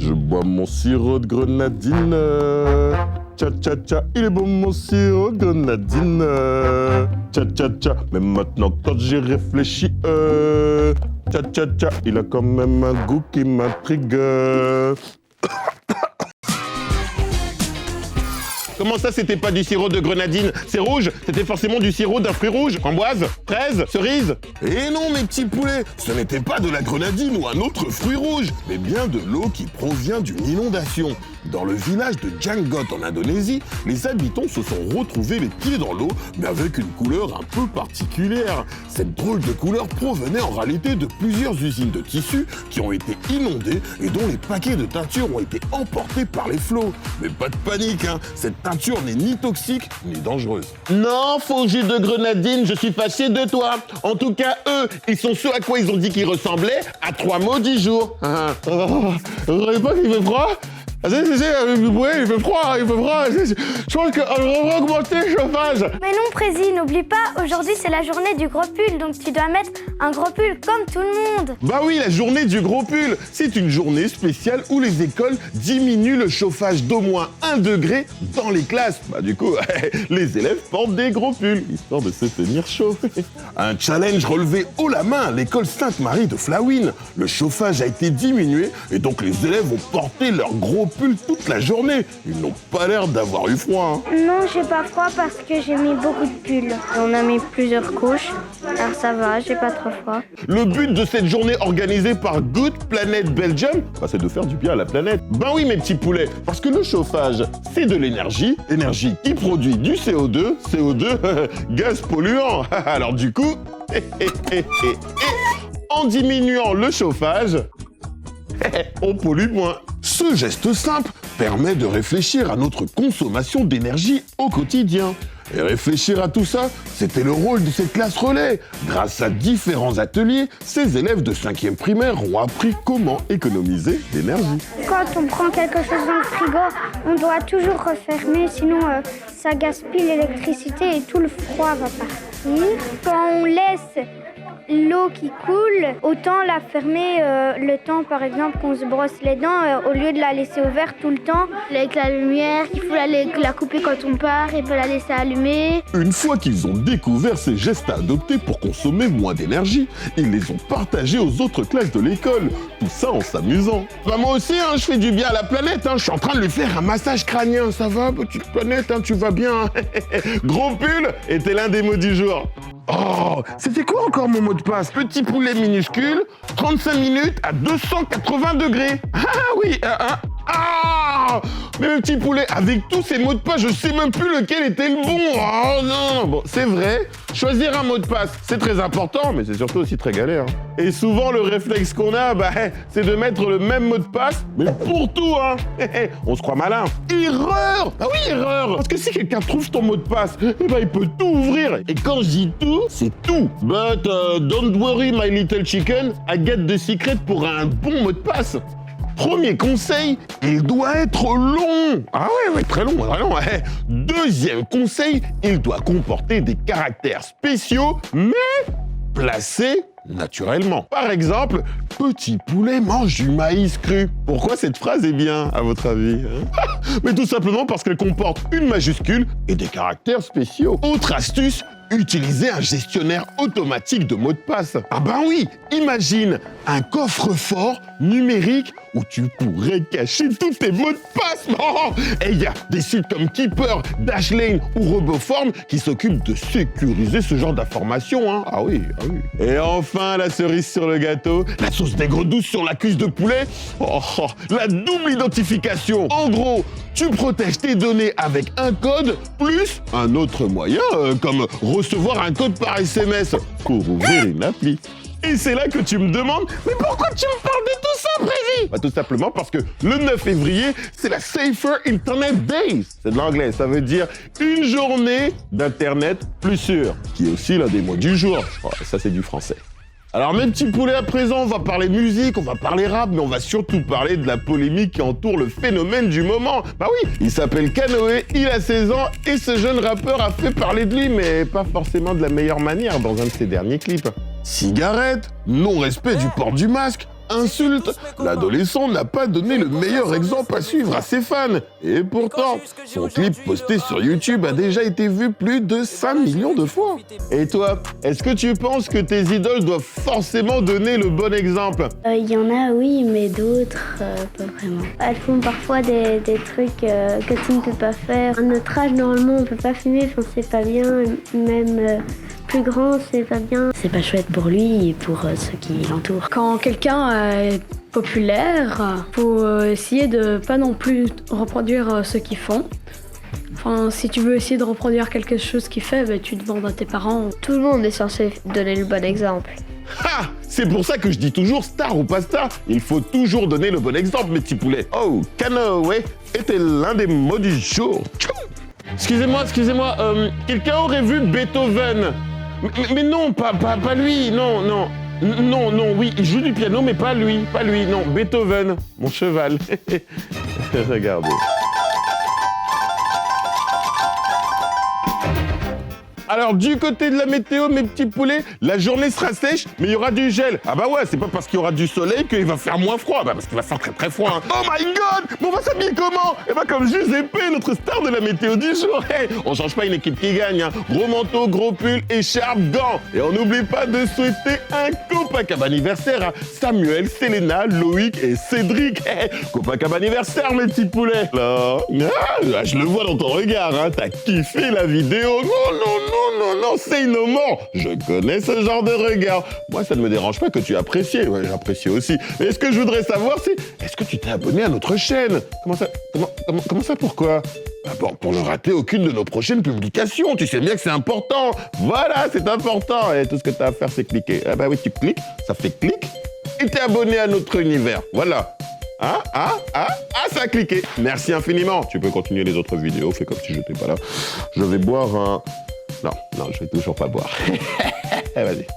Je bois mon sirop de grenadine. Tcha tcha tcha, il est bon mon sirop de grenadine. Tcha tcha tcha, mais maintenant quand j'y réfléchis, tcha tcha tcha, il a quand même un goût qui m'intrigue. Comment ça, c'était pas du sirop de grenadine? C'est rouge? C'était forcément du sirop d'un fruit rouge? Framboise? Fraise? Cerise? Eh non, mes petits poulets, ce n'était pas de la grenadine ou un autre fruit rouge, mais bien de l'eau qui provient d'une inondation. Dans le village de Janggot en Indonésie, les habitants se sont retrouvés les pieds dans l'eau, mais avec une couleur un peu particulière. Cette drôle de couleur provenait en réalité de plusieurs usines de tissus qui ont été inondées et dont les paquets de teinture ont été emportés par les flots. Mais pas de panique, hein, cette teinture n'est ni toxique ni dangereuse. Non, faux jus de grenadine, je suis fâché de toi. En tout cas, eux, ils sont ceux à quoi ils ont dit qu'ils ressemblaient à 3 maudits jours. Vous savez pas qu'il fait froid? Oui, il fait froid, Je pense qu'on va augmenter le chauffage. Mais non, Prési, n'oublie pas, aujourd'hui c'est la journée du gros pull, donc tu dois mettre un gros pull comme tout le monde. Bah oui, la journée du gros pull. C'est une journée spéciale où les écoles diminuent le chauffage d'au moins 1 degré dans les classes. Bah du coup, les élèves portent des gros pulls, histoire de se tenir chaud. Un challenge relevé haut la main à l'école Sainte-Marie de Flawin. Le chauffage a été diminué et donc les élèves ont porté leur gros pull toute la journée. Ils n'ont pas l'air d'avoir eu froid. Hein. Non, j'ai pas froid parce que j'ai mis beaucoup de pulls. On a mis plusieurs couches, alors ça va, j'ai pas trop froid. Le but de cette journée organisée par Good Planet Belgium, c'est de faire du bien à la planète. Ben oui, mes petits poulets, parce que le chauffage, c'est de l'énergie, énergie qui produit du CO2, gaz polluant. Alors du coup, en diminuant le chauffage, on pollue moins. Ce geste simple permet de réfléchir à notre consommation d'énergie au quotidien. Et réfléchir à tout ça, c'était le rôle de cette classe relais. Grâce à différents ateliers, ces élèves de 5e primaire ont appris comment économiser l'énergie. Quand on prend quelque chose dans le frigo, on doit toujours refermer, sinon ça gaspille l'électricité et tout le froid va partir. Quand on laisse l'eau qui coule, autant la fermer le temps, par exemple, qu'on se brosse les dents, au lieu de la laisser ouverte tout le temps. Avec la lumière, il faut la couper quand on part et pas la laisser allumer. Une fois qu'ils ont découvert ces gestes à adopter pour consommer moins d'énergie, ils les ont partagés aux autres classes de l'école. Tout ça en s'amusant. Bah moi aussi, je fais du bien à la planète. Je suis en train de lui faire un massage crânien. Ça va, petite planète, tu vas bien. Gros pull était l'un des mots du jour. Oh, c'était quoi encore mon mot de passe? Petit poulet minuscule, 35 minutes à 280 degrés. Ah oui, mais le petit poulet, avec tous ces mots de passe, je sais même plus lequel était le bon. Oh non, bon, c'est vrai, choisir un mot de passe, c'est très important, mais c'est surtout aussi très galère. Et souvent, le réflexe qu'on a, c'est de mettre le même mot de passe, mais pour tout, On se croit malin. Erreur! Ah oui, erreur! Parce que si quelqu'un trouve ton mot de passe, il peut tout ouvrir. Et quand je dis tout, c'est tout. But don't worry, my little chicken, I get the secret pour un bon mot de passe. Premier conseil, il doit être long. Ah ouais, très long, très long. Deuxième conseil, il doit comporter des caractères spéciaux, mais placés naturellement. Par exemple, petit poulet mange du maïs cru. Pourquoi cette phrase est bien, à votre avis? Mais tout simplement parce qu'elle comporte une majuscule et des caractères spéciaux. Autre astuce, utiliser un gestionnaire automatique de mots de passe. Ah ben oui, imagine un coffre-fort numérique où tu pourrais cacher tous tes mots de passe. Et il y a des sites comme Keeper, Dashlane ou Roboform qui s'occupent de sécuriser ce genre d'informations. Ah oui. Et enfin, la cerise sur le gâteau, la sauce d'aigre douce sur la cuisse de poulet. La double identification. En gros, tu protèges tes données avec un code plus un autre moyen, comme recevoir un code par SMS pour ouvrir une appli. Et c'est là que tu me demandes, mais pourquoi tu me parles de tout ça, Prési? Tout simplement parce que le 9 février, c'est la Safer Internet Days. C'est de l'anglais, ça veut dire une journée d'Internet plus sûre, qui est aussi l'un des mots du jour. Ça, c'est du français. Alors mes petits poulets, à présent, on va parler musique, on va parler rap, mais on va surtout parler de la polémique qui entoure le phénomène du moment. Bah oui, il s'appelle Kanoé, il a 16 ans, et ce jeune rappeur a fait parler de lui, mais pas forcément de la meilleure manière dans un de ses derniers clips. Cigarette, non-respect du port du masque, insulte. L'adolescent n'a pas donné le meilleur exemple à suivre à ses fans. Et pourtant, son clip posté sur YouTube a déjà été vu plus de 5 millions de fois. Et toi, est-ce que tu penses que tes idoles doivent forcément donner le bon exemple? Il y en a, oui, mais d'autres, pas vraiment. Elles font parfois des trucs que tu ne peux pas faire. À notre âge, normalement, on peut pas fumer, enfin, c'est pas bien. Même plus grand, c'est pas bien. C'est pas chouette pour lui et pour ceux qui l'entourent. Quand quelqu'un est populaire, faut essayer de pas non plus reproduire ce qu'ils font. Enfin, si tu veux essayer de reproduire quelque chose qu'il fait, ben, tu demandes à tes parents. Tout le monde est censé donner le bon exemple. Ha! C'est pour ça que je dis toujours, star ou pas star, il faut toujours donner le bon exemple, mes petits poulets. Oh, canoë était l'un des mots du jour. Excusez-moi, quelqu'un aurait vu Beethoven? Mais non, pas lui, non, oui, il joue du piano, mais pas lui, non, Beethoven, mon cheval. Regardez. Alors, du côté de la météo, mes petits poulets, la journée sera sèche, mais il y aura du gel. Ah bah ouais, c'est pas parce qu'il y aura du soleil qu'il va faire moins froid, bah parce qu'il va faire très très froid. Hein. Oh my god! Mais on va s'habiller comment? Eh bah comme Giuseppe, notre star de la météo du jour. Hey, on change pas une équipe qui gagne, hein. Gros manteau, gros pull, écharpe, gants. Et on n'oublie pas de souhaiter un Copacabana anniversaire à Samuel, Selena, Loïc et Cédric. Hey, Copacabana anniversaire, mes petits poulets. Là, je le vois dans ton regard, hein. T'as kiffé la vidéo. Non, c'est innovant. Je connais ce genre de regard. Moi, ça ne me dérange pas que tu apprécies. Ouais, j'apprécie aussi. Mais ce que je voudrais savoir, c'est est-ce que tu t'es abonné à notre chaîne? Comment ça, pourquoi? Bah, pour ne rater aucune de nos prochaines publications. Tu sais bien que c'est important. Voilà, c'est important. Et tout ce que tu as à faire, c'est cliquer. Ah bah oui, tu cliques, ça fait clic. Et t'es abonné à notre univers. Voilà. Ça a cliqué. Merci infiniment. Tu peux continuer les autres vidéos. Fais comme si je n'étais pas là. Je vais boire un... Non, je vais toujours pas boire. Vas-y.